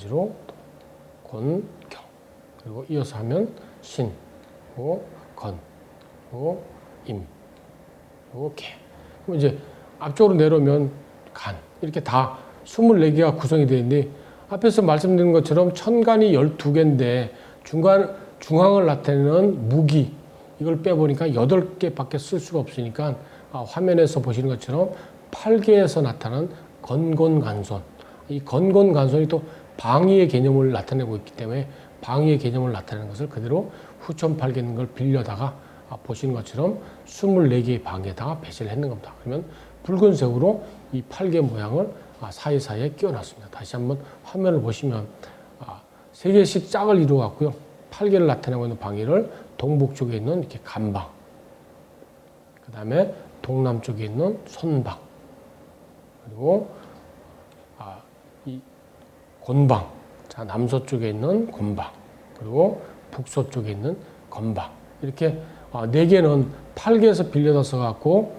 마찬가지로 곤, 경. 그리고 이어서 하면 신, 그리고 건, 그리고 임, 그리고 개. 그럼 이제 앞쪽으로 내려오면 간. 이렇게 다 24개가 구성이 되어 있는데 앞에서 말씀드린 것처럼 천간이 12개인데 중앙을 나타내는 무기 이걸 빼보니까 8개밖에 쓸 수가 없으니까 화면에서 보시는 것처럼 8개에서 나타난 건곤간손. 이 건곤간손이 또 방위의 개념을 나타내고 있기 때문에 방위의 개념을 나타내는 것을 그대로 후천 8개 있는 걸 빌려다가 보시는 것처럼 24개의 방에다가 배치를 했는 겁니다. 그러면 붉은색으로 이 8개 모양을 사이사이에 끼워놨습니다. 다시 한번 화면을 보시면 3개씩 짝을 이루어 갖고요. 8개를 나타내고 있는 방위를 동북쪽에 있는 이렇게 간방, 그 다음에 동남쪽에 있는 손방, 그리고 이 곤방, 자 남서쪽에 있는 곤방, 그리고 북서쪽에 있는 건방. 이렇게 4개는 8개에서 빌려서 써갖고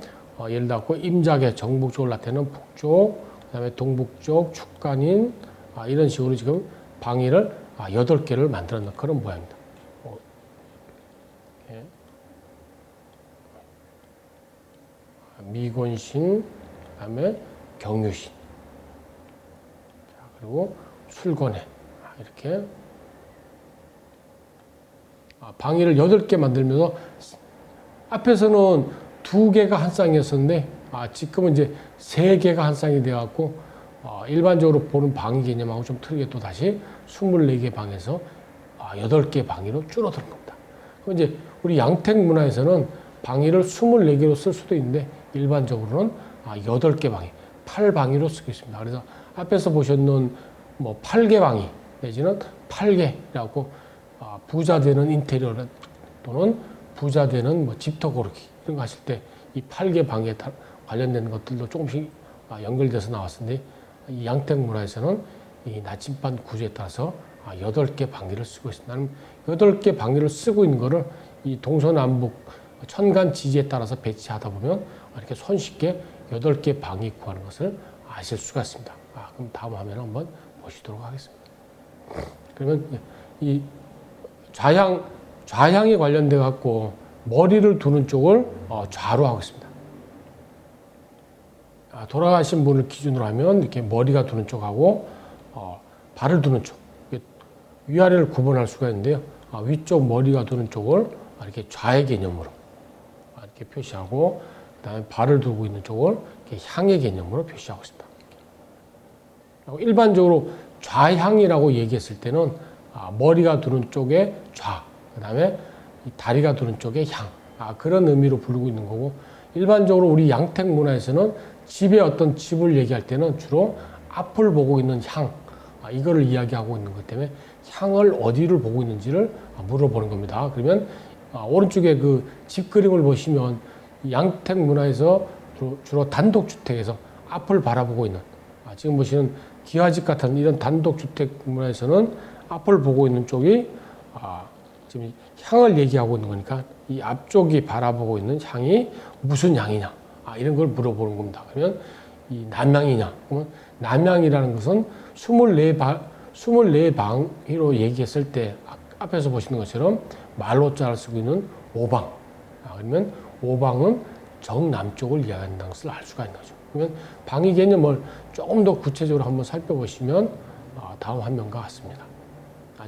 예를 들어 임자계 정북쪽을 나타내는 북쪽, 그 다음에 동북쪽 축간인 이런 식으로 지금 방위를 8개를 만들어 놓은 그런 모양입니다. 미곤신, 그 다음에 경유신, 그리고 술곤해. 이렇게 방위를 8개 만들면서 앞에서는 2개가 한 쌍이었었는데 지금은 이제 3개가 한 쌍이 되어갖고 일반적으로 보는 방위 개념하고 좀 틀리게 또 다시 24개 방에서 8개 방위로 줄어드는 겁니다. 그럼 이제 우리 양택 문화에서는 방위를 24개로 쓸 수도 있는데 일반적으로는 8개 방위, 8방위로 쓰고 있습니다. 그래서 앞에서 보셨는 뭐 8개 방위 내지는 8개라고 부자 되는 인테리어 또는 부자 되는 뭐 집터 고르기 이런 거 하실 때 이 8개 방위에 관련된 것들도 조금씩 연결돼서 나왔는데 이 양택 문화에서는 이 나침반 구조에 따라서 8개 방위를 쓰고 있습니다. 나는 8개 방위를 쓰고 있는 거를 이 동서남북 천간 지지에 따라서 배치하다 보면 이렇게 손쉽게 8개 방위 구하는 것을 아실 수가 있습니다. 그럼 다음 화면 한번 보시도록 하겠습니다. 그러면 이 좌향에 관련돼 갖고 머리를 두는 쪽을 좌로 하고 있습니다. 돌아가신 분을 기준으로 하면 이렇게 머리가 두는 쪽하고 발을 두는 쪽 위아래를 구분할 수가 있는데요. 위쪽 머리가 두는 쪽을 이렇게 좌의 개념으로 이렇게 표시하고 그다음에 발을 두고 있는 쪽을 이렇게 향의 개념으로 표시하고 있습니다. 일반적으로 좌향이라고 얘기했을 때는 머리가 두는 쪽에 좌, 그다음에 다리가 두는 쪽에 향, 그런 의미로 부르고 있는 거고 일반적으로 우리 양택 문화에서는 집의 어떤 집을 얘기할 때는 주로 앞을 보고 있는 향, 이거를 이야기하고 있는 것 때문에 향을 어디를 보고 있는지를 물어보는 겁니다. 그러면 오른쪽에 그 집 그림을 보시면 양택 문화에서 주로 단독주택에서 앞을 바라보고 있는 지금 보시는 기와집 같은 이런 단독주택 문화에서는 앞을 보고 있는 쪽이 지금 향을 얘기하고 있는 거니까 이 앞쪽이 바라보고 있는 향이 무슨 향이냐 이런 걸 물어보는 겁니다. 그러면 이 남향이냐 그러면 남향이라는 것은 24방위로 얘기했을 때 앞에서 보시는 것처럼 말로자를 쓰고 있는 오방 그러면 오방은 정남쪽을 이야기한다는 것을 알 수가 있는 거죠. 그러면 방위 개념을 조금 더 구체적으로 한번 살펴보시면 다음 화면과 같습니다.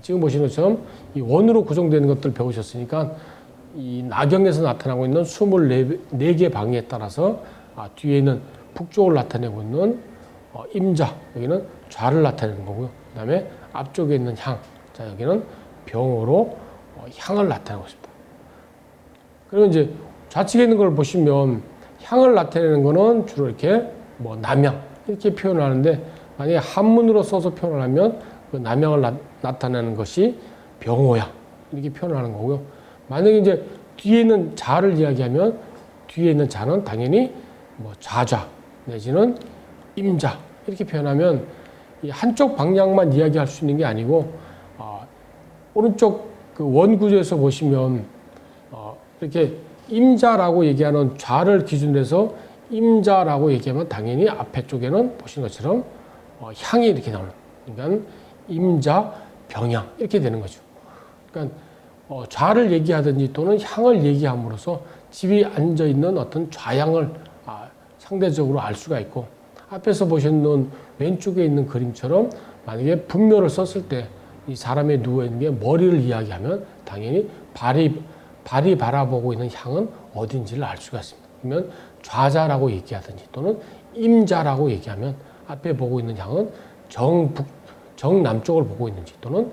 지금 보시는 것처럼 이 원으로 구성되는 것들 배우셨으니까 이 나경에서 나타나고 있는 24개 방위에 따라서 뒤에 있는 북쪽을 나타내고 있는 임자, 여기는 좌를 나타내는 거고요. 그 다음에 앞쪽에 있는 향, 자 여기는 병으로 향을 나타내고 있습니다. 그리고 이제 좌측에 있는 걸 보시면 향을 나타내는 거는 주로 이렇게 뭐 남향 이렇게 표현하는데 만약에 한문으로 써서 표현을 하면 그 남향을 나타내는 것이 병오향 이렇게 표현하는 거고요. 만약에 이제 뒤에 있는 자를 이야기하면 뒤에 있는 자는 당연히 뭐 좌좌 내지는 임자 이렇게 표현하면 이 한쪽 방향만 이야기할 수 있는 게 아니고 오른쪽 그 원구조에서 보시면 이렇게 임자라고 얘기하는 좌를 기준으로 해서 임자라고 얘기하면 당연히 앞에 쪽에는 보시는 것처럼 향이 이렇게 나오는 그러니까 임자, 병양 이렇게 되는 거죠. 그러니까 좌를 얘기하든지 또는 향을 얘기함으로써 집이 앉아 있는 어떤 좌향을 상대적으로 알 수가 있고, 앞에서 보시는 왼쪽에 있는 그림처럼 만약에 분묘를 썼을 때 이 사람이 누워 있는 게 머리를 이야기하면 당연히 발이 바라보고 있는 향은 어딘지를 알 수가 있습니다. 그러면 좌자라고 얘기하든지 또는 임자라고 얘기하면 앞에 보고 있는 향은 정남쪽을 보고 있는지 또는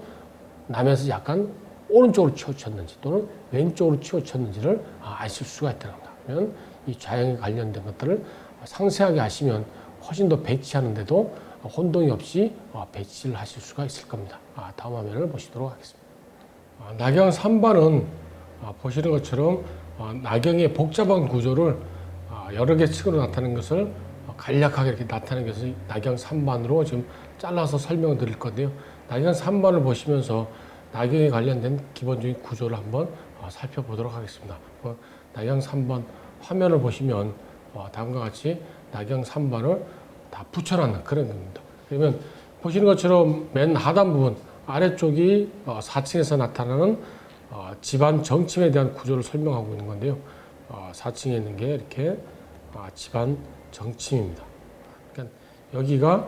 남에서 약간 오른쪽으로 치우쳤는지 또는 왼쪽으로 치우쳤는지를 아실 수가 있다는 겁니다. 그러면 이 좌향에 관련된 것들을 상세하게 아시면 훨씬 더 배치하는데도 혼동이 없이 배치를 하실 수가 있을 겁니다. 다음 화면을 보시도록 하겠습니다. 낙양 3반은 보시는 것처럼 낙양의 복잡한 구조를 여러 개 층으로 나타내는 것을 간략하게 이렇게 나타내는 것을 낙양 3반으로 지금 잘라서 설명을 드릴 건데요. 낙양 3반을 보시면서 낙양에 관련된 기본적인 구조를 한번 살펴보도록 하겠습니다. 낙양 3반 화면을 보시면 다음과 같이 낙양 3반을 다 붙여놨는 그런 겁니다. 그러면 보시는 것처럼 맨 하단 부분 아래쪽이 4층에서 나타나는 집안 정침에 대한 구조를 설명하고 있는 건데요. 4층에 있는 게 이렇게 집안 정침입니다. 그러니까 여기가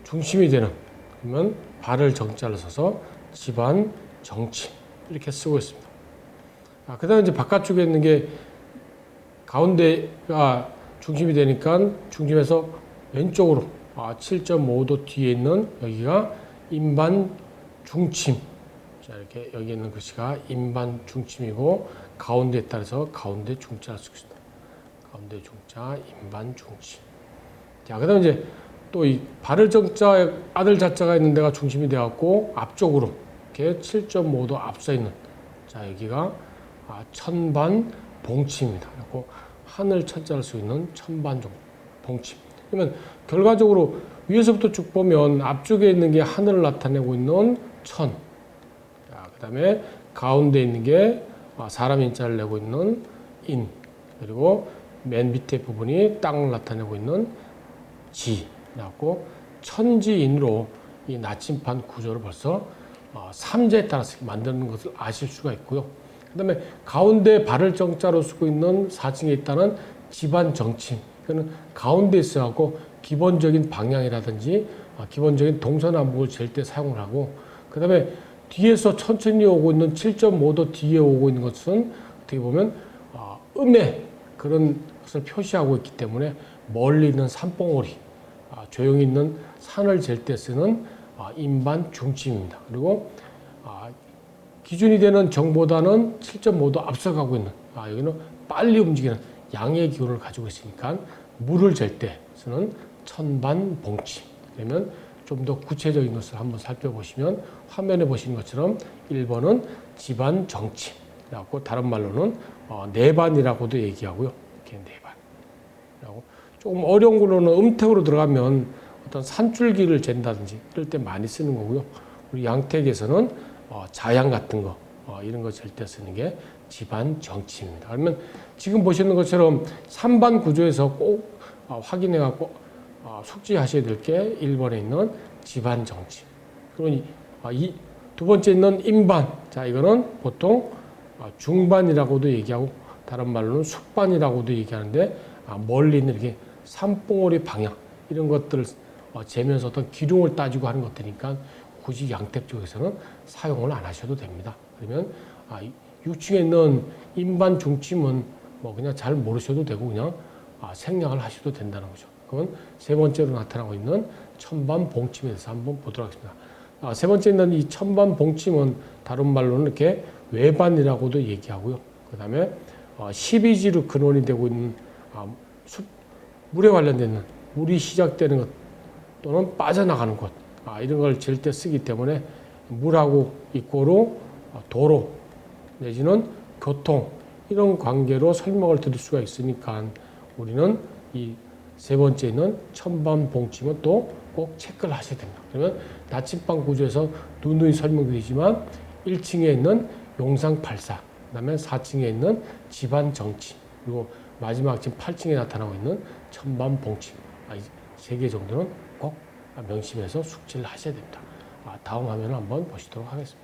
중심이 되는, 그러면 발을 정자를 써서 집안 정침 이렇게 쓰고 있습니다. 그 다음에 이제 바깥쪽에 있는 게 가운데가 중심이 되니까 중심에서 왼쪽으로 7.5도 뒤에 있는 여기가 임반 중침. 자, 이렇게 여기 있는 글씨가 임반 중침이고 가운데에 따라서 가운데 중자를 쓰고 있습니다. 가운데 중자 임반 중침. 자, 그다음에 이제 또 이 발을 정자 아들 자자가 있는 데가 중심이 되어 갖고 앞쪽으로 이렇게 7.5도 앞서 있는, 자, 여기가 천반 봉침입니다. 그리고 하늘 천자를 쓰고 있는 천반 봉침. 그러면 결과적으로 위에서부터 쭉 보면 앞쪽에 있는 게 하늘을 나타내고 있는 천. 자, 그다음에 가운데 있는 게 사람 인자를 내고 있는 인. 그리고 맨 밑에 부분이 땅을 나타내고 있는 지. 그래갖고 천지인으로 이 나침반 구조를 벌써 삼재에 따라서 만드는 것을 아실 수가 있고요. 그다음에 가운데 발을 정자로 쓰고 있는 4층에 있다는 집안 정침. 그는 가운데 있어갖고 기본적인 방향이라든지 기본적인 동서남북을 잴 때 사용을 하고, 그다음에 뒤에서 천천히 오고 있는 7.5도 뒤에 오고 있는 것은 어떻게 보면 음의 그런 것을 표시하고 있기 때문에 멀리 있는 산봉우리, 조용히 있는 산을 잴 때 쓰는 임반 중침입니다. 그리고 기준이 되는 정보다는 7.5도 앞서가고 있는, 여기는 빨리 움직이는 양의 기운을 가지고 있으니까 물을 잴 때 쓰는 천반 봉침. 그러면 좀 더 구체적인 것을 한번 살펴보시면 화면에 보시는 것처럼 1번은 집안 정침. 그래갖고 다른 말로는 내반이라고도 얘기하고요. 이렇게 내반. 그리고 조금 어려운 걸로는 음택으로 들어가면 어떤 산줄기를 잰다든지 이럴 때 많이 쓰는 거고요. 우리 양택에서는 자양 같은 거 이런 거 잴 때 쓰는 게 집안 정침입니다. 그러면 지금 보시는 것처럼 3반 구조에서 꼭 확인해 갖고 숙지하셔야 될 게 1번에 있는 집안 정침. 그리고 이 두 번째 있는 임반. 자, 이거는 보통 중반이라고도 얘기하고 다른 말로는 숙반이라고도 얘기하는데 멀리 있는 이렇게 산봉우리 방향 이런 것들을 재면서 어떤 기둥을 따지고 하는 것들이니까 굳이 양택 쪽에서는 사용을 안 하셔도 됩니다. 그러면 6층에 있는 임반 중침은 뭐 그냥 잘 모르셔도 되고 그냥 생략을 하셔도 된다는 거죠. 그건 세 번째로 나타나고 있는 천반 봉침에 대해서 한번 보도록 하겠습니다. 세 번째 있는 이 천반 봉침은 다른 말로는 이렇게 외반이라고도 얘기하고요. 그 다음에 12지로 근원이 되고 있는 물에 관련된 물이 시작되는 것 또는 빠져나가는 곳, 이런 걸 잴 때 쓰기 때문에 물하고 이꼬로 도로 내지는 교통 이런 관계로 설명을 드릴 수가 있으니까 우리는 이 세 번째 있는 천반 봉침은 또 꼭 체크를 하셔야 됩니다. 그러면 나침반 구조에서 누누이 설명드리지만 1층에 있는 용상팔사, 그 다음에 4층에 있는 집안 정침, 그리고 마지막 지금 8층에 나타나고 있는 천반 봉침, 세 개 정도는 꼭 명심해서 숙지를 하셔야 됩니다. 다음 화면을 한번 보시도록 하겠습니다.